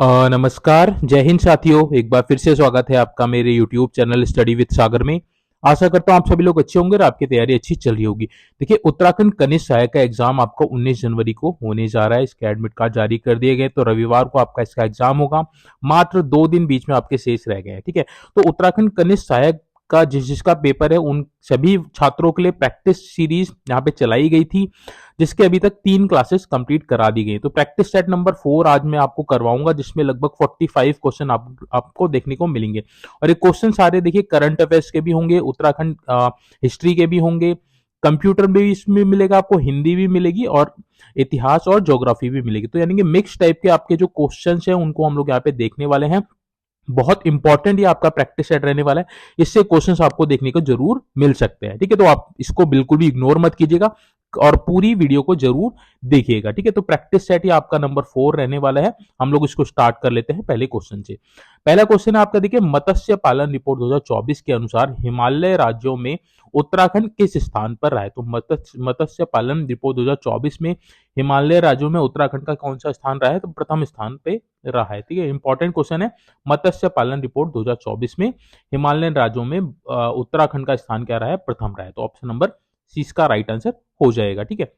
नमस्कार, जय हिंद साथियों। एक बार फिर से स्वागत है आपका मेरे YouTube चैनल स्टडी विद सागर में। आशा करता हूँ आप सभी लोग अच्छे होंगे और आपकी तैयारी अच्छी चल रही होगी। देखिए, उत्तराखंड कनिष्ठ सहायक का एग्जाम आपको 19 जनवरी को होने जा रहा है। इसके एडमिट कार्ड जारी कर दिए गए, तो रविवार को आपका इसका एग्जाम होगा। मात्र 2 दिन बीच में आपके शेष रह गए हैं। ठीक है, तो उत्तराखंड कनिष्ठ सहायक का जिसका पेपर है उन सभी छात्रों के लिए प्रैक्टिस सीरीज यहाँ पे चलाई गई थी, जिसके अभी तक 3 क्लासेस कंप्लीट करा दी गई। तो प्रैक्टिस सेट नंबर 4 आज मैं आपको करवाऊंगा, जिसमें लगभग 45 क्वेश्चन आपको देखने को मिलेंगे। और ये क्वेश्चन सारे देखिए करंट अफेयर्स के भी होंगे, उत्तराखंड हिस्ट्री के भी होंगे, कंप्यूटर में भी इसमें मिलेगा आपको, हिंदी भी मिलेगी और इतिहास और ज्योग्राफी भी मिलेगी। तो यानी कि मिक्स टाइप के आपके जो क्वेश्चन है उनको हम लोग यहाँ पे देखने वाले हैं। बहुत इंपॉर्टेंट ये आपका प्रैक्टिस सेट रहने वाला है। इससे क्वेश्चंस आपको देखने को जरूर मिल सकते हैं। ठीक है, तो आप इसको बिल्कुल भी इग्नोर मत कीजिएगा और पूरी वीडियो को जरूर देखिएगा। ठीक है, तो प्रैक्टिस सेट ही आपका नंबर 4 रहने वाला है। हम लोग इसको स्टार्ट कर लेते हैं पहले क्वेश्चन से। पहला क्वेश्चन है आपका, देखिए, मत्स्य पालन रिपोर्ट 2024 के अनुसार हिमालय राज्यों में उत्तराखंड किस स्थान पर रहा है? तो मत्स्य पालन रिपोर्ट 2024 में हिमालय राज्यों में उत्तराखंड का कौन सा स्थान रहा है? तो प्रथम स्थान पे रहा है। ठीक है, इंपॉर्टेंट क्वेश्चन है। मत्स्य पालन रिपोर्ट 2024 में हिमालयन राज्यों में उत्तराखंड का स्थान क्या रहा है? प्रथम रहा है। तो ऑप्शन नंबर सी इसका राइट आंसर हो जाएगा। ठीक है,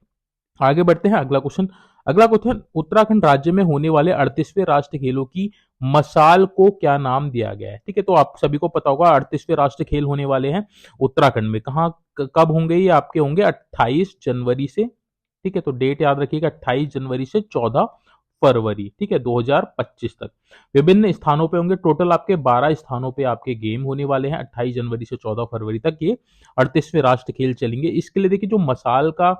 आगे बढ़ते हैं। अगला क्वेश्चन, उत्तराखंड राज्य में होने वाले 38वें राष्ट्रीय खेलों की मसाल को क्या नाम दिया गया है? ठीक है, तो आप सभी को पता होगा 38वें राष्ट्रीय खेल होने वाले हैं उत्तराखंड में। कहाँ कब होंगे? ये आपके होंगे 28 जनवरी से। ठीक है, तो डेट याद रखिएगा, 28 जनवरी से 14 फरवरी, ठीक है, 2025 तक। विभिन्न स्थानों पे होंगे। टोटल आपके 12 स्थानों पे आपके गेम होने वाले हैं। 28 जनवरी से 14 फरवरी तक ये 38वें राष्ट्रीय खेल चलेंगे। इसके लिए देखिए, जो मसाल का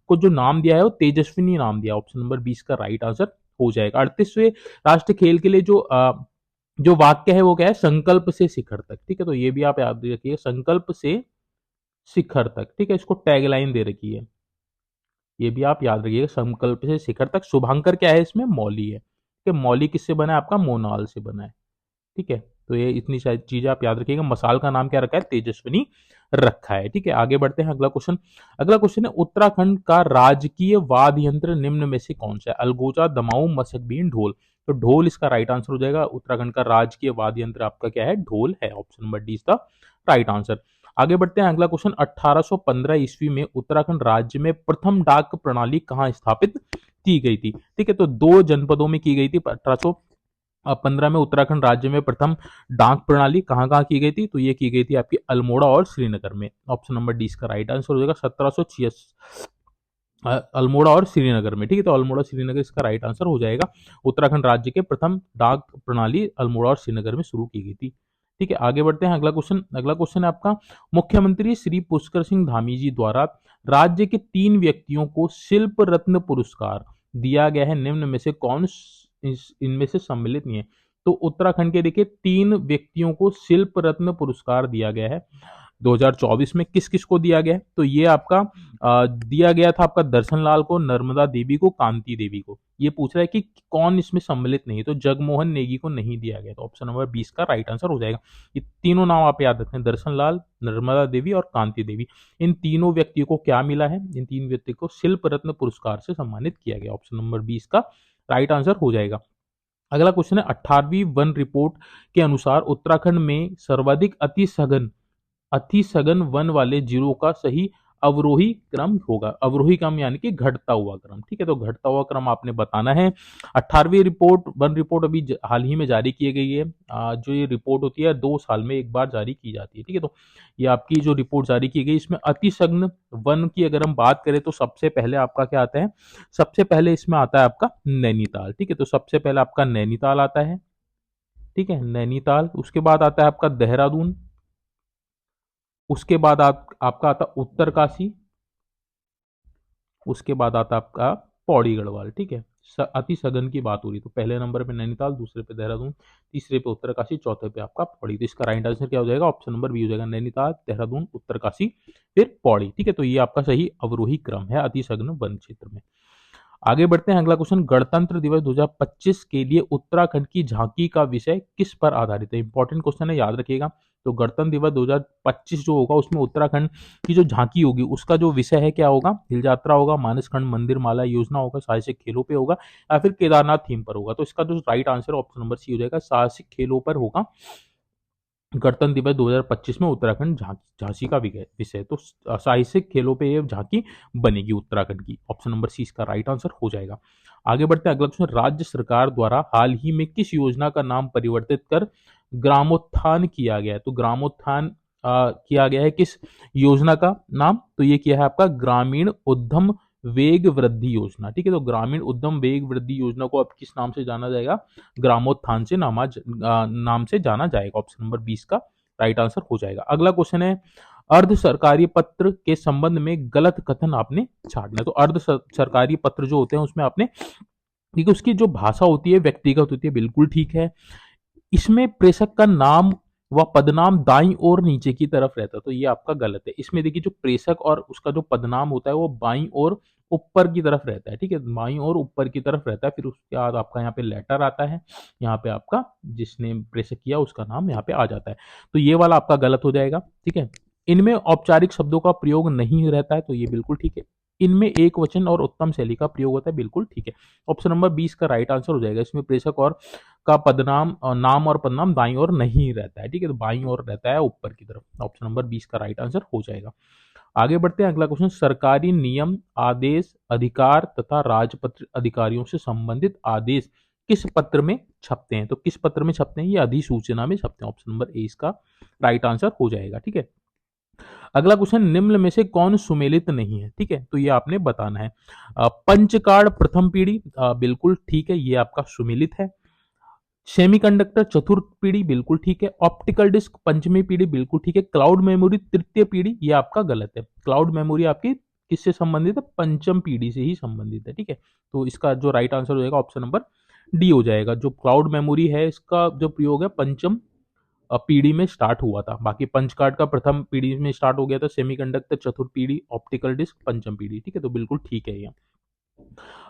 को जो नाम दिया है वो तेजस्विनी नाम दिया। ऑप्शन नंबर 20 का राइट आंसर हो जाएगा। 38वें राष्ट्रीय खेल के लिए जो वाक्य है वो क्या है? संकल्प से शिखर तक। ठीक है, तो ये भी आप याद रखिए, संकल्प से शिखर तक। ठीक है, इसको टैगलाइन दे रखी है, ये भी आप याद रखिएगा, संकल्प से शिखर तक। शुभांकर क्या है? इसमें मौली है। ठीक है, मौली किससे बना है? आपका मोनाल से बना है। ठीक है, तो ये इतनी सारी चीजें आप याद रखिएगा। मसाल का नाम क्या रखा है? तेजस्विनी रखा है। ठीक है, आगे बढ़ते हैं। अगला क्वेश्चन है, उत्तराखंड का राजकीय वाद्य यंत्र निम्न में से कौन सा है? अलगोजा, दमाऊ, मसकबीन, ढोल। तो ढोल इसका राइट आंसर हो जाएगा। उत्तराखंड का राजकीय वाद्य यंत्र आपका क्या है? ढोल है। ऑप्शन नंबर डी इसका राइट आंसर। आगे बढ़ते हैं। अगला क्वेश्चन, 1815 ईस्वी में उत्तराखंड राज्य में प्रथम डाक प्रणाली कहाँ स्थापित की गई थी? ठीक है, तो 2 जनपदों में की गई थी। 1815 में उत्तराखंड राज्य में प्रथम डाक प्रणाली कहाँ कहाँ की गई थी? तो ये की गई थी आपकी अल्मोड़ा और श्रीनगर में। ऑप्शन नंबर डी इसका राइट आंसर हो जाएगा। 1786 अल्मोड़ा और श्रीनगर में। ठीक है, तो अल्मोड़ा श्रीनगर इसका राइट आंसर हो जाएगा। उत्तराखंड राज्य के प्रथम डाक प्रणाली अल्मोड़ा और श्रीनगर में शुरू की गई थी। ठीक है, आगे बढ़ते हैं। अगला क्वेश्चन है आपका, मुख्यमंत्री श्री पुष्कर सिंह धामी जी द्वारा राज्य के 3 व्यक्तियों को शिल्प रत्न पुरस्कार दिया गया है, निम्न में से कौन इनमें से सम्मिलित नहीं है? तो उत्तराखंड के देखिए 3 व्यक्तियों को शिल्प रत्न पुरस्कार दिया गया है 2024 में। किस किस को दिया गया है? तो ये आपका दिया गया था आपका दर्शन लाल को, नर्मदा देवी को, कांति देवी को। ये पूछ रहा है कि कौन इसमें सम्मिलित नहीं है? तो जगमोहन नेगी को नहीं दिया गया। तो ऑप्शन नंबर 20 का राइट आंसर हो जाएगा। ये तीनों नाम आप याद रखें, दर्शन लाल, नर्मदा देवी और कांति देवी। इन तीनों व्यक्तियों को क्या मिला है? इन 3 व्यक्तियों को शिल्प रत्न पुरस्कार से सम्मानित किया गया। ऑप्शन नंबर 20 का राइट आंसर हो जाएगा। अगला क्वेश्चन है, 18वीं वन रिपोर्ट के अनुसार उत्तराखंड में सर्वाधिक अति सघन वन वाले जिलों का सही अवरोही क्रम होगा। अवरोही क्रम यानी कि घटता हुआ क्रम। ठीक है, तो घटता हुआ क्रम आपने बताना है। 18वीं वन रिपोर्ट अभी हाल ही में जारी की गई है। जो ये रिपोर्ट होती है 2 साल में एक बार जारी की जाती है। ठीक है, तो ये आपकी जो रिपोर्ट जारी की गई, इसमें अति सघन वन की अगर हम बात करें तो सबसे पहले आपका क्या आता है? सबसे पहले इसमें आता है आपका नैनीताल। ठीक है, तो सबसे पहले आपका नैनीताल आता है। ठीक है, नैनीताल। उसके बाद आता है आपका देहरादून। उसके बाद आपका आता उत्तरकाशी। उसके बाद आता आपका पौड़ी गढ़वाल। ठीक है, अति सघन की बात हो रही तो पहले नंबर पे नैनीताल, दूसरे पे देहरादून, तीसरे पे उत्तरकाशी, चौथे पे आपका पौड़ी। तो इसका राइट आंसर क्या हो जाएगा? ऑप्शन नंबर बी हो जाएगा, नैनीताल, देहरादून, उत्तरकाशी, फिर पौड़ी। ठीक है, तो ये आपका सही अवरोही क्रम है अति सघन वन क्षेत्र में। आगे बढ़ते हैं, अगला क्वेश्चन, गणतंत्र दिवस 2025 के लिए उत्तराखंड की झांकी का विषय किस पर आधारित है? इंपॉर्टेंट क्वेश्चन है, याद रखिएगा। तो गणतंत्र दिवस 2025 जो होगा उसमें उत्तराखंड की जो झांकी होगी उसका जो विषय है क्या होगा? हिल यात्रा होगा, मानसखंड मंदिर माला योजना होगा, साहसिक खेलों पे होगा, या फिर केदारनाथ थीम पर होगा। तो इसका जो right answer option number C हो जाएगा, साहसिक खेलों पर होगा गणतंत्र दिवस 2025 में उत्तराखंड झांसी का विषय। तो साहसिक खेलों पे ये झांकी बनेगी उत्तराखंड की। ऑप्शन नंबर सी इसका राइट आंसर हो जाएगा। आगे बढ़ते हैं, अगला क्वेश्चन, राज्य सरकार द्वारा हाल ही में किस योजना का नाम परिवर्तित कर ग्रामोत्थान किया गया है? तो ग्रामोत्थान किया गया है किस योजना का नाम? तो ये किया है आपका ग्रामीण उद्यम वेग वृद्धि योजना। ठीक है, तो ग्रामीण उद्यम वेग वृद्धि योजना को अब किस नाम से जाना जाएगा? ग्रामोत्थान से नाम से जाना जाएगा। ऑप्शन नंबर 20 का राइट आंसर हो जाएगा। अगला क्वेश्चन है, अर्ध सरकारी पत्र के संबंध में गलत कथन आपने छाटना है। तो अर्ध सरकारी पत्र जो होते हैं उसमें आपने, ठीक है, उसकी जो भाषा होती है व्यक्तिगत होती है, बिल्कुल ठीक है। इसमें प्रेषक का नाम व पदनाम दाईं और नीचे की तरफ रहता है, तो ये आपका गलत है। इसमें देखिए जो प्रेषक और उसका जो पदनाम होता है वो बाईं और ऊपर की तरफ रहता है। ठीक है, बाईं और ऊपर की तरफ रहता है। फिर उसके बाद आपका यहाँ पे लेटर आता है, यहाँ पे आपका जिसने प्रेषक किया उसका नाम यहाँ पे आ जाता है। तो ये वाला आपका गलत हो जाएगा। ठीक है, इनमें औपचारिक शब्दों का प्रयोग नहीं रहता है, तो ये बिल्कुल ठीक है। इनमें एक वचन और उत्तम शैली का प्रयोग होता है, बिल्कुल ठीक है। ऑप्शन नंबर 20 का राइट आंसर हो जाएगा। इसमें प्रेषक और का पदनाम नाम और पदनाम दाईं ओर नहीं रहता है। ठीक है, तो बाईं ओर रहता है ऊपर की तरफ। ऑप्शन नंबर 20 का राइट आंसर हो जाएगा। आगे बढ़ते हैं, अगला क्वेश्चन, सरकारी नियम आदेश अधिकार तथा राजपत्र अधिकारियों से संबंधित आदेश किस पत्र में छपते हैं? तो किस पत्र में छपते हैं? ये अधिसूचना में छपते हैं। ऑप्शन नंबर ए इसका राइट आंसर हो जाएगा। ठीक है, अगला क्वेश्चन, निम्न में से कौन सुमेलित नहीं है? ठीक है, तो ये आपने बताना है। पंचकार्ड प्रथम पीढ़ी, बिल्कुल ठीक है, ये आपका सुमेलित है। सेमीकंडक्टर चतुर्थ पीढ़ी, बिल्कुल ठीक है। ऑप्टिकल डिस्क पंचमी पीढ़ी, बिल्कुल ठीक है। क्लाउड मेमोरी तृतीय पीढ़ी, ये आपका गलत है। क्लाउड मेमोरी आपकी किससे संबंधित है? पंचम पीढ़ी से ही संबंधित है। ठीक है, तो इसका जो राइट आंसर हो जाएगा ऑप्शन नंबर डी हो जाएगा। जो क्लाउड मेमोरी है इसका जो प्रयोग है पंचम पीढ़ी में स्टार्ट हुआ था। बाकी पंचकार्ड का प्रथम पीढ़ी में स्टार्ट हो गया था, सेमीकंडक्टर चतुर्थ पीढ़ी, ऑप्टिकल डिस्क पंचम पीढ़ी। ठीक है, तो बिल्कुल ठीक है ये।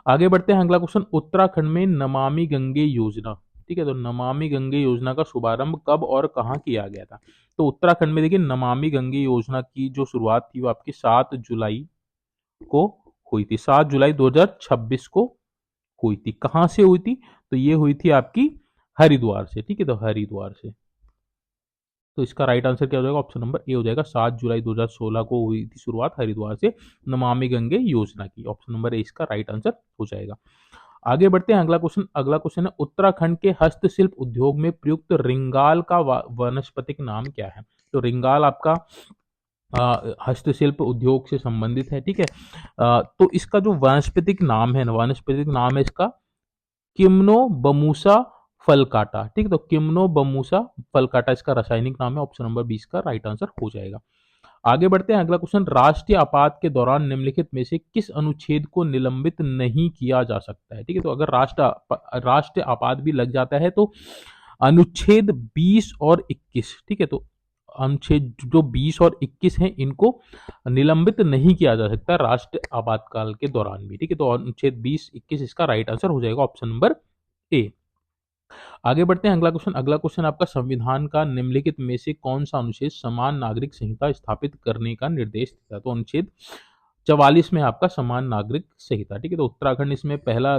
आगे बढ़ते हैं, अगला क्वेश्चन, उत्तराखंड में नमामि गंगे योजना। ठीक है, तो नमामि गंगे योजना का शुभारंभ कब और कहाँ किया गया था? तो उत्तराखंड में देखिए नमामि गंगे योजना की जो शुरुआत थी वो आपकी 7 जुलाई को हुई थी। 7 जुलाई 2026 को हुई थी। कहाँ से हुई थी? तो ये हुई थी आपकी हरिद्वार से। ठीक है, तो हरिद्वार से। तो इसका राइट आंसर क्या हो जाएगा? ऑप्शन नंबर ए हो जाएगा। 7 जुलाई 2016 को हुई थी शुरुआत हरिद्वार से नमामि गंगे योजना की। ऑप्शन नंबर ए इसका राइट आंसर हो जाएगा। आगे बढ़ते हैं, अगला क्वेश्चन। अगला क्वेश्चन है, उत्तराखंड के हस्तशिल्प उद्योग में प्रयुक्त रिंगाल का वानस्पतिक नाम क्या है? तो रिंगाल आपका हस्तशिल्प उद्योग से संबंधित है। ठीक है, तो इसका जो वानस्पतिक नाम है ना, वानस्पतिक नाम है इसका किम्नो बमूसा फलकाटा। ठीक है, तो किम्नो बमूसा फलकाटा इसका रासायनिक नाम है। ऑप्शन नंबर 20 का राइट आंसर हो जाएगा। आगे बढ़ते हैं, अगला क्वेश्चन, राष्ट्रीय आपात के दौरान निम्नलिखित में से किस अनुच्छेद को निलंबित नहीं किया जा सकता है? ठीक है, तो अगर राष्ट्रीय आपात भी लग जाता है तो अनुच्छेद 20 और 21, ठीक है, तो अनुच्छेद जो 20 और 21 हैं इनको निलंबित नहीं किया जा सकता राष्ट्रीय आपातकाल के दौरान भी। ठीक है, तो अनुच्छेद 20 21 इसका राइट आंसर हो जाएगा। Option number A. आगे बढ़ते हैं, अगला क्वेश्चन। अगला क्वेश्चन आपका, संविधान का निम्नलिखित में से कौन सा अनुच्छेद समान नागरिक संहिता स्थापित करने का निर्देश देता है? तो अनुच्छेद 44 में आपका समान नागरिक संहिता। ठीक है, तो उत्तराखंड इसमें पहला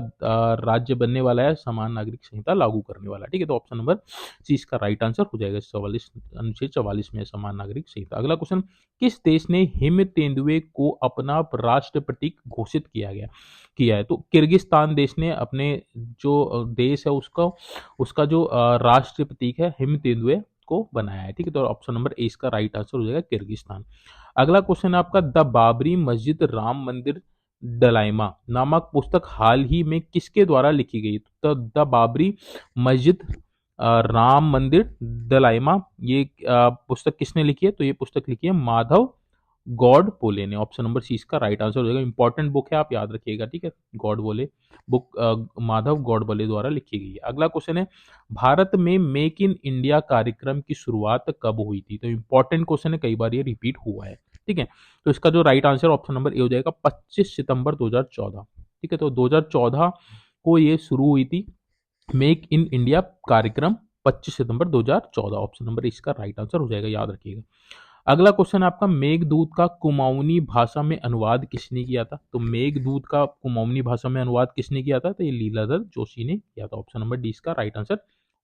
राज्य बनने वाला है समान नागरिक संहिता लागू करने वाला। ठीक है, तो ऑप्शन नंबर सी इसका राइट आंसर हो जाएगा। 44 अनुच्छेद 44 में समान नागरिक संहिता। अगला क्वेश्चन, किस देश ने हिम तेंदुए को अपना राष्ट्र प्रतीक घोषित किया है? तो किर्गिस्तान देश ने अपने जो देश है उसका जो राष्ट्रीय प्रतीक है हिम तेंदुए को बनाया है। ठीक है, तो ऑप्शन नंबर ए इसका राइट आंसर हो जाएगा किर्गिस्तान। अगला क्वेश्चन है आपका, द बाबरी मस्जिद राम मंदिर डलाइमा नामक पुस्तक हाल ही में किसके द्वारा लिखी गई? तो द बाबरी मस्जिद राम मंदिर डलाइमा, ये पुस्तक किसने लिखी है? तो ये पुस्तक लिखी है माधव गॉड बोले ने। ऑप्शन नंबर सी इसका राइट आंसर हो जाएगा। इंपॉर्टेंट बुक है, आप याद रखिएगा। ठीक है, गॉड बोले बुक माधव गॉड बोले द्वारा लिखी गई है। अगला क्वेश्चन है, भारत में मेक इन इंडिया कार्यक्रम की शुरुआत कब हुई थी? तो इंपॉर्टेंट क्वेश्चन है, कई बार ये रिपीट हुआ है। ठीक है, तो इसका जो right answer option number A हो जाएगा 25 सितंबर 2014। ठीक है। तो 2014 को ये शुरू हुई थी मेक इन इंडिया कार्यक्रम, 25 सितंबर 2014। ऑप्शन नंबर इसका राइट आंसर हो जाएगा, याद रखिएगा। अगला क्वेश्चन आपका, मेघदूत का कुमाऊनी भाषा में अनुवाद किसने किया था? तो मेघदूत का कुमाऊनी भाषा में अनुवाद किसने किया था? तो ये लीलाधर जोशी ने किया था। ऑप्शन नंबर डी इसका राइट आंसर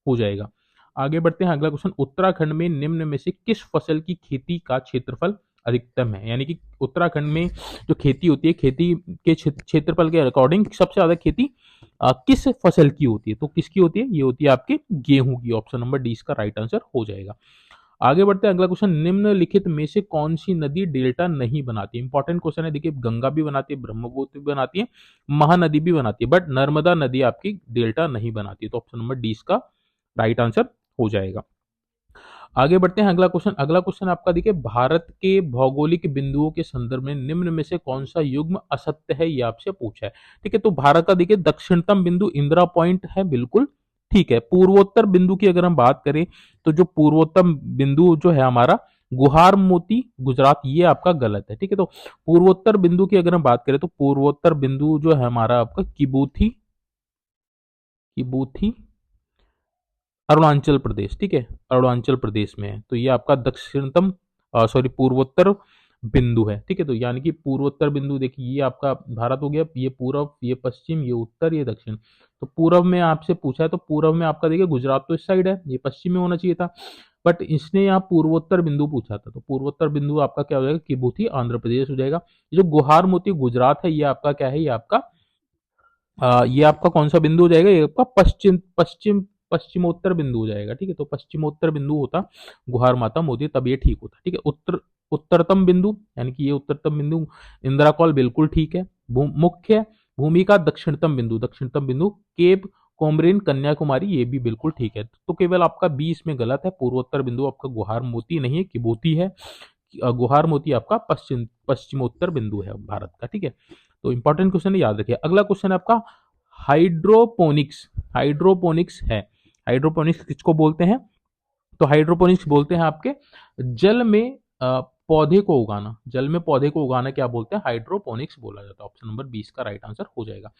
हो जाएगा। आगे बढ़ते हैं, अगला क्वेश्चन, उत्तराखंड में निम्न में से किस फसल की खेती का क्षेत्रफल अधिकतम है? यानी कि उत्तराखंड में जो खेती होती है, खेती के क्षेत्रफल के अकॉर्डिंग सबसे ज्यादा खेती किस फसल की होती है? तो किसकी होती है? ये होती है आपके गेहूं की। ऑप्शन नंबर डी इसका राइट आंसर हो जाएगा। आगे बढ़ते हैं, अगला क्वेश्चन, निम्नलिखित में से कौन सी नदी डेल्टा नहीं बनाती? इंपॉर्टेंट क्वेश्चन है, देखिए गंगा भी बनाती है, ब्रह्मपुत्र भी बनाती है, महानदी भी बनाती है, बट नर्मदा नदी आपकी डेल्टा नहीं बनाती। तो ऑप्शन नंबर डी इसका राइट आंसर हो जाएगा। आगे बढ़ते हैं, अगला क्वेश्चन। अगला क्वेश्चन आपका देखिए, भारत के भौगोलिक बिंदुओं के संदर्भ में निम्न में से कौन सा युग्म असत्य है, ये आपसे पूछा है। ठीक है, तो भारत का देखिए दक्षिणतम बिंदु इंदिरा पॉइंट है, बिल्कुल ठीक है। पूर्वोत्तर बिंदु की अगर हम बात करें तो जो पूर्वोत्तर बिंदु जो है हमारा गुहार मोती गुजरात, ये आपका गलत है। ठीक है, तो पूर्वोत्तर बिंदु की अगर हम बात करें तो पूर्वोत्तर बिंदु जो है हमारा आपका किबूथी, किबूथी अरुणाचल प्रदेश, ठीक है, अरुणाचल प्रदेश में है। तो ये आपका दक्षिणतम सॉरी पूर्वोत्तर बिंदु है। ठीक है, तो यानी कि पूर्वोत्तर बिंदु देखिए, ये आपका भारत हो गया, ये पूर्व, ये पश्चिम, ये उत्तर, ये दक्षिण। तो पूर्व में आपसे पूछा है, तो पूर्व में आपका देखिए गुजरात तो इस साइड है, ये पश्चिम में होना चाहिए था, बट इसने यहाँ पूर्वोत्तर बिंदु पूछा था। तो पूर्वोत्तर बिंदु आपका क्या हो जाएगा? किबूथी आंध्र प्रदेश हो जाएगा। ये जो गुहार मोती गुजरात है, ये आपका क्या है? ये आपका ये आपका कौन सा बिंदु हो जाएगा? ये आपका पश्चिम पश्चिम पश्चिमोत्तर बिंदु हो जाएगा। ठीक है, तो पश्चिमोत्तर बिंदु होता गुहार माता मोती, तब ये ठीक होता। ठीक है, उत्तरतम बिंदु, यानी कि ये उत्तरतम बिंदु इंदिरा कॉल, बिल्कुल ठीक है। मुख्य भूमि का दक्षिणतम बिंदु, दक्षिणतम बिंदु केप कोमरिन कन्याकुमारी, ये भी बिल्कुल ठीक है। तो केवल आपका 20 में गलत है, पूर्वोत्तर बिंदु आपका गुहार मोती नहीं है, किबूती है। गुहार मोती आपका पश्चिमोत्तर बिंदु है भारत का। ठीक है, तो इंपॉर्टेंट क्वेश्चन है, याद रखिए। अगला क्वेश्चन है आपका, हाइड्रोपोनिक्स, हाइड्रोपोनिक्स है, हाइड्रोपोनिक्स किसको बोलते हैं? तो हाइड्रोपोनिक्स बोलते हैं आपके जल में पौधे को उगाना, जल में पौधे को उगाना क्या बोलते हैं? हाइड्रोपोनिक्स बोला जाता है। ऑप्शन नंबर 20 का राइट आंसर हो जाएगा।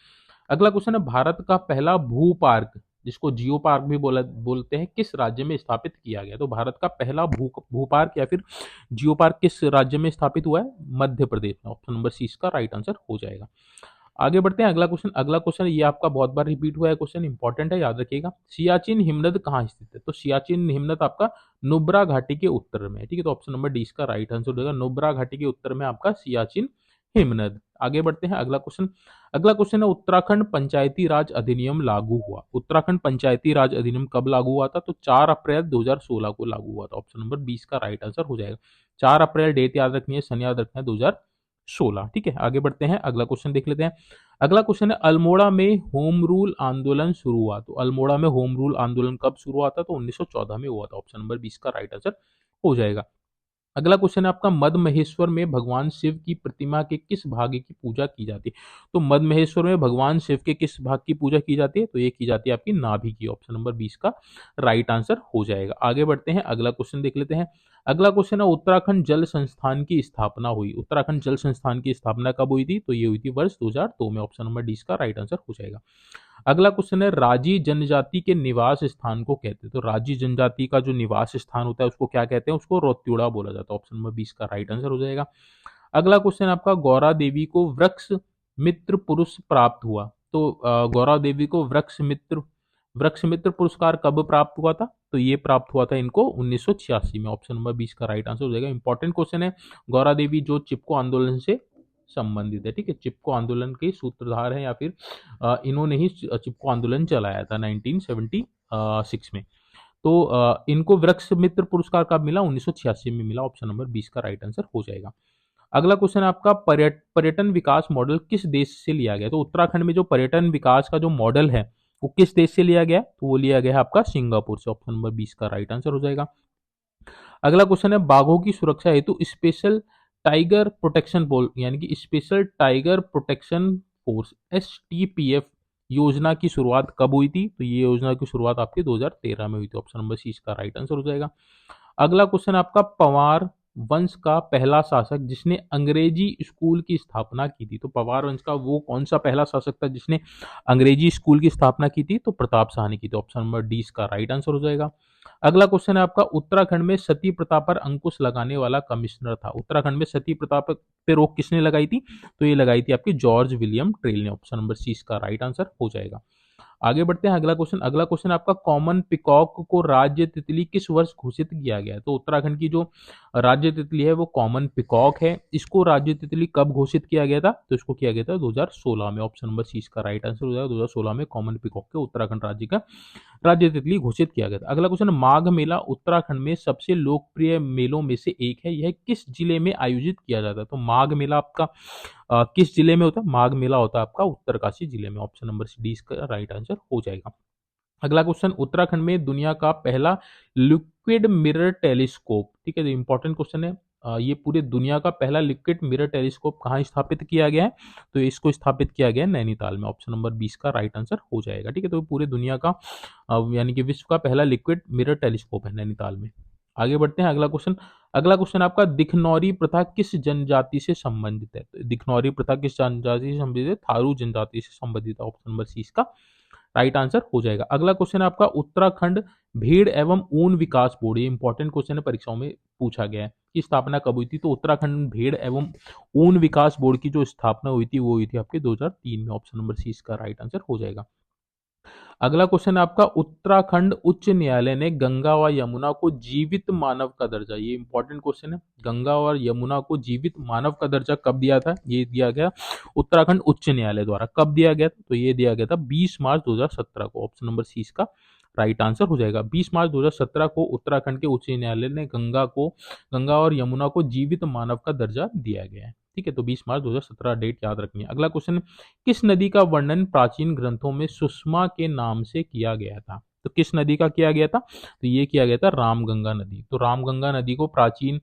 अगला क्वेश्चन है, भारत का पहला भू पार्क, जिसको जियो पार्क भी बोलते हैं, किस राज्य में स्थापित किया गया? तो भारत का पहला भू पार्क या फिर जियो पार्क किस राज्य में स्थापित हुआ है? मध्य प्रदेश में। ऑप्शन नंबर सी इसका राइट आंसर हो जाएगा। आगे बढ़ते हैं, अगला क्वेश्चन। अगला क्वेश्चन ये आपका बहुत बार रिपीट हुआ है क्वेश्चन, इंपॉर्टेंट है, याद रखिएगा। सियाचिन हिमनद कहाँ स्थित है? तो सियाचिन हिमनद आपका नुब्रा घाटी के उत्तर में है। ठीक है, तो ऑप्शन नंबर डी इसका राइट आंसर हो जाएगा, नुब्रा घाटी के उत्तर में आपका सियाचिन हिमनद। आगे बढ़ते हैं, अगला क्वेश्चन। अगला क्वेश्चन है, उत्तराखंड पंचायती राज अधिनियम लागू हुआ। उत्तराखंड पंचायती राज अधिनियम कब लागू हुआ था? तो 4 अप्रैल 2016 को लागू हुआ था। ऑप्शन नंबर 20 का राइट आंसर हो जाएगा। 4 अप्रैल डेट याद रखनी है, सन याद रखना है, 2016। ठीक है, आगे बढ़ते हैं, अगला क्वेश्चन देख लेते हैं। अगला क्वेश्चन है, अल्मोड़ा में होम रूल आंदोलन शुरू हुआ। तो अल्मोड़ा में होम रूल आंदोलन कब शुरू हुआ था? तो 1914 में हुआ था। ऑप्शन नंबर 20 का राइट आंसर हो जाएगा। अगला क्वेश्चन है आपका, मद महेश्वर में भगवान शिव की प्रतिमा के किस भाग की पूजा की जाती है? तो मद महेश्वर में भगवान शिव के किस भाग की पूजा की जाती है? तो ये की जाती है आपकी नाभि की। ऑप्शन नंबर 20 का राइट आंसर हो जाएगा। आगे बढ़ते हैं, अगला क्वेश्चन देख लेते हैं। अगला क्वेश्चन है, उत्तराखंड जल संस्थान की स्थापना हुई। उत्तराखंड जल संस्थान की स्थापना कब हुई थी? तो ये हुई थी वर्ष 2002 में। ऑप्शन नंबर 20 का राइट आंसर हो जाएगा। अगला क्वेश्चन है, राजी जनजाति के निवास स्थान को कहते हैं। तो राजी जनजाति का जो निवास स्थान होता है उसको क्या कहते हैं? उसको रोत्युड़ा बोला जाता है। ऑप्शन नंबर 20 का राइट आंसर हो जाएगा। अगला क्वेश्चन आपका, गौरा देवी को वृक्ष मित्र पुरुष प्राप्त हुआ। तो गौरा देवी को वृक्ष मित्र पुरस्कार कब प्राप्त हुआ था? तो ये प्राप्त हुआ था इनको 1986 में। ऑप्शन नंबर 20 का राइट आंसर हो जाएगा। इंपॉर्टेंट क्वेश्चन है, गौरा देवी जो चिपको आंदोलन से संबंधित है। ठीक है, चिपको आंदोलन के सूत्रधार हैं, या फिर इन्होंने ही चिपको आंदोलन चलाया था 1976 में। तो इनको वृक्ष मित्र पुरस्कार कब मिला? 1986 में मिला। ऑप्शन नंबर 20 का राइट आंसर हो जाएगा। अगला क्वेश्चन आपका, पर्यटन विकास मॉडल किस देश से लिया गया? तो उत्तराखंड में जो पर्यटन विकास का जो मॉडल है वो किस देश से लिया गया? तो वो लिया गया है आपका सिंगापुर से। ऑप्शन नंबर 20 का राइट आंसर हो जाएगा। अगला क्वेश्चन है, बाघों की सुरक्षा हेतु स्पेशल टाइगर प्रोटेक्शन बोल, यानी कि special tiger protection force STPF योजना की शुरुआत कब हुई थी? तो ये योजना की शुरुआत आपकी 2013 में हुई थी। ऑप्शन नंबर सी इसका राइट आंसर हो जाएगा। अगला क्वेश्चन आपका, पंवार वंश का पहला शासक जिसने अंग्रेजी स्कूल की स्थापना की थी? तो पवार वंश का वो कौन सा पहला शासक था जिसने अंग्रेजी स्कूल की स्थापना की थी? तो प्रताप शाह ने की थी। ऑप्शन नंबर डी इसका राइट आंसर हो जाएगा। अगला क्वेश्चन है आपका, उत्तराखंड में सती प्रथा पर अंकुश लगाने वाला कमिश्नर था? उत्तराखंड में सती प्रथा पे रोक किसने लगाई थी? तो ये लगाई थी आपकी जॉर्ज विलियम ट्रेल ने। ऑप्शन नंबर सी इसका राइट आंसर हो जाएगा। आगे बढ़ते हैं अगला क्वेश्चन आपका, कॉमन पिकॉक को राज्य तितली किस वर्ष घोषित किया गया है? तो उत्तराखंड की जो राज्य तितली है वो कॉमन पिकॉक है। इसको राज्य तितली कब घोषित किया गया था? तो इसको किया गया था 2016 में। ऑप्शन नंबर सी इसका राइट आंसर हो जाएगा। 2016 में कॉमन पिकॉक के उत्तराखंड राज्य का राज्य तितली घोषित किया गया था। अगला क्वेश्चन, माघ मेला उत्तराखंड में सबसे लोकप्रिय मेलों में से एक है, यह किस जिले में आयोजित किया जाता है? तो माघ मेला आपका किस जिले में होता है? माघ मेला होता है आपका उत्तरकाशी जिले में। ऑप्शन नंबर डी इसका राइट आंसर हो जाएगा। अगला क्वेश्चन, उत्तराखंड में दुनिया का पहला लिक्विड मिरर टेलीस्कोप, ठीक है, इंपॉर्टेंट क्वेश्चन है। ये पूरे दुनिया का पहला लिक्विड मिरर टेलीस्कोप कहाँ स्थापित किया गया है? तो इसको स्थापित किया गया है नैनीताल में। ऑप्शन नंबर 20 का राइट आंसर हो जाएगा। ठीक है, तो पूरे दुनिया का यानी कि विश्व का पहला लिक्विड मिरर टेलीस्कोप है नैनीताल में। आगे बढ़ते हैं अगला क्वेश्चन आपका, दिखनौरी प्रथा किस जनजाति से संबंधित है? तो दिखनौरी प्रथा किस जनजाति से संबंधित है? थारू जनजाति से संबंधित है। ऑप्शन नंबर सी इसका राइट आंसर हो जाएगा। अगला क्वेश्चन है आपका, उत्तराखंड भेड़ एवं ऊन विकास बोर्ड, ये इंपॉर्टेंट क्वेश्चन है, परीक्षाओं में पूछा गया है कि स्थापना कब हुई थी? तो उत्तराखंड भेड़ एवं ऊन विकास बोर्ड की जो स्थापना हुई थी वो हुई थी आपके 2003 में। ऑप्शन नंबर सी इसका राइट आंसर हो जाएगा। अगला क्वेश्चन है आपका, उत्तराखंड उच्च न्यायालय ने गंगा व यमुना को जीवित मानव का दर्जा, ये इंपॉर्टेंट क्वेश्चन है, गंगा और यमुना को जीवित मानव का दर्जा कब दिया था? ये दिया गया उत्तराखंड उच्च न्यायालय द्वारा। कब दिया गया? तो ये दिया गया था 20 मार्च 2017 को। ऑप्शन नंबर सी इसका राइट आंसर हो जाएगा। 20 मार्च 2017 को उत्तराखंड के उच्च न्यायालय ने गंगा और यमुना को जीवित मानव का दर्जा दिया गया है। ठीक है, तो 20 मार्च 2017 डेट याद रखनी है। अगला क्वेश्चन, किस नदी का वर्णन प्राचीन ग्रंथों में सुषमा के नाम से किया गया था? तो किस नदी का किया गया था? तो ये किया गया था रामगंगा नदी। तो रामगंगा नदी को प्राचीन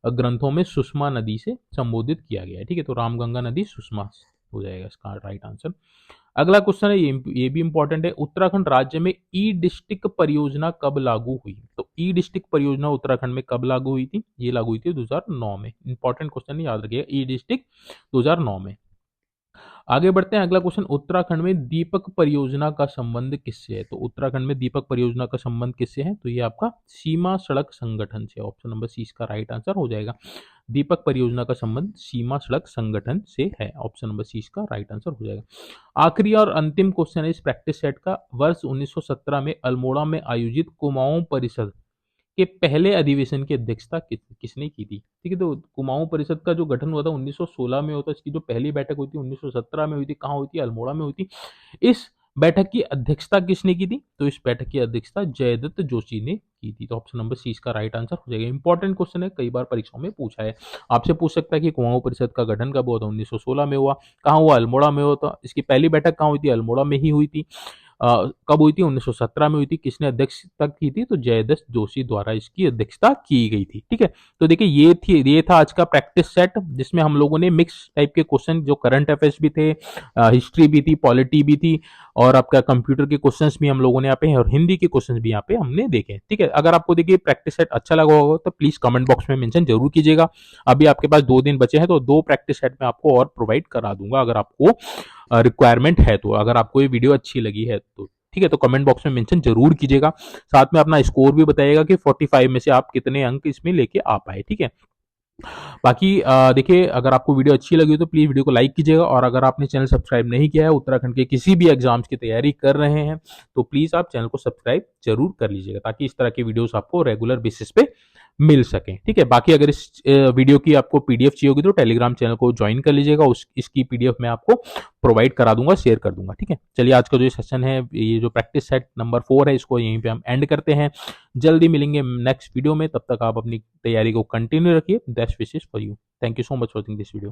ग्रंथों में सुषमा नदी से संबोधित किया गया है। ठीक है, तो रामगंगा नदी सुषमा हो जाएगा इसका राइट आंसर। अगला क्वेश्चन है, ये भी इंपॉर्टेंट है, उत्तराखंड राज्य में ई डिस्ट्रिक्ट परियोजना कब लागू हुई? तो ई डिस्ट्रिक्ट परियोजना उत्तराखंड में कब लागू हुई थी? ये लागू हुई थी 2009 में। इंपॉर्टेंट क्वेश्चन याद रखिएगा, ई डिस्ट्रिक्ट 2009 में। आगे बढ़ते हैं अगला क्वेश्चन, उत्तराखंड में दीपक परियोजना का संबंध किससे है? तो उत्तराखंड में दीपक परियोजना का संबंध किससे है? तो ये आपका सीमा सड़क संगठन से। ऑप्शन नंबर सी इसका राइट आंसर हो जाएगा। दीपक परियोजना का संबंध सीमा सड़क संगठन से है। ऑप्शन नंबर सी इसका राइट आंसर हो जाएगा। आखिरी और अंतिम क्वेश्चन है इस प्रैक्टिस सेट का, वर्ष 1917 में अल्मोड़ा में आयोजित कुमाऊं परिषद के पहले अधिवेशन की अध्यक्षता किसने की थी? ठीक है, तो कुमाऊं परिषद का जो गठन हुआ था 1916 में होता, इसकी जो पहली बैठक हुई थी 1917 में हुई थी। कहाँ हुई थी? अल्मोड़ा में हुई थी। इस बैठक की अध्यक्षता किसने की थी? तो इस बैठक की अध्यक्षता जयदत्त जोशी ने की थी। तो ऑप्शन नंबर सी इसका राइट आंसर हो जाएगा। इंपॉर्टेंट क्वेश्चन है, कई बार परीक्षाओं में पूछा है, आपसे पूछ सकता है कि कुमाऊं परिषद का गठन कब हुआ था? 1916 में हुआ। कहाँ हुआ? अल्मोड़ा में हुआ था। इसकी पहली बैठक कहाँ हुई थी? अल्मोड़ा में ही हुई थी। कब हुई थी? 1917 में हुई थी। किसने अध्यक्षता की थी? तो जयदत्त जोशी द्वारा इसकी अध्यक्षता की गई थी। ठीक है, तो देखिए ये था आज का प्रैक्टिस सेट, जिसमें हम लोगों ने मिक्स टाइप के क्वेश्चन, जो करंट अफेयर्स भी थे, हिस्ट्री भी थी, पॉलिटी भी थी, और आपका कंप्यूटर के क्वेश्चंस भी हम लोगों ने यहाँ पे, और हिंदी के क्वेश्चंस भी यहाँ पे हमने देखे। ठीक है, अगर आपको देखिए प्रैक्टिस सेट अच्छा लगा होगा तो प्लीज कमेंट बॉक्स में मेंशन जरूर कीजिएगा। अभी आपके पास 2 दिन बचे हैं, तो 2 प्रैक्टिस सेट में आपको और प्रोवाइड करा दूंगा अगर आपको रिक्वायरमेंट है तो। अगर आपको ये वीडियो अच्छी लगी है तो ठीक है, तो कमेंट बॉक्स में मेंशन जरूर कीजिएगा। साथ में अपना स्कोर भी बताइएगा कि 45 में से आप कितने अंक इसमें लेके आ पाए। ठीक है, बाकी देखिए, अगर आपको वीडियो अच्छी लगी हो तो प्लीज वीडियो को लाइक कीजिएगा, और अगर आपने चैनल सब्सक्राइब नहीं किया है, उत्तराखंड के किसी भी एग्जाम्स की तैयारी कर रहे हैं, तो प्लीज आप चैनल को सब्सक्राइब जरूर कर लीजिएगा, ताकि इस तरह के वीडियोस आपको रेगुलर बेसिस पे मिल सके। ठीक है, बाकी अगर इस वीडियो की आपको पीडीएफ चाहिए होगी तो टेलीग्राम चैनल को ज्वाइन कर लीजिएगा, इसकी पीडीएफ मैं आपको प्रोवाइड करा दूंगा, शेयर कर दूंगा। ठीक है, चलिए आज का जो सेशन है, ये जो प्रैक्टिस सेट नंबर 4 है, इसको यहीं पे हम एंड करते हैं। जल्दी मिलेंगे नेक्स्ट वीडियो में, तब तक आप अपनी तैयारी को कंटिन्यू रखिए। Best wishes for you. Thank you so much for watching this video.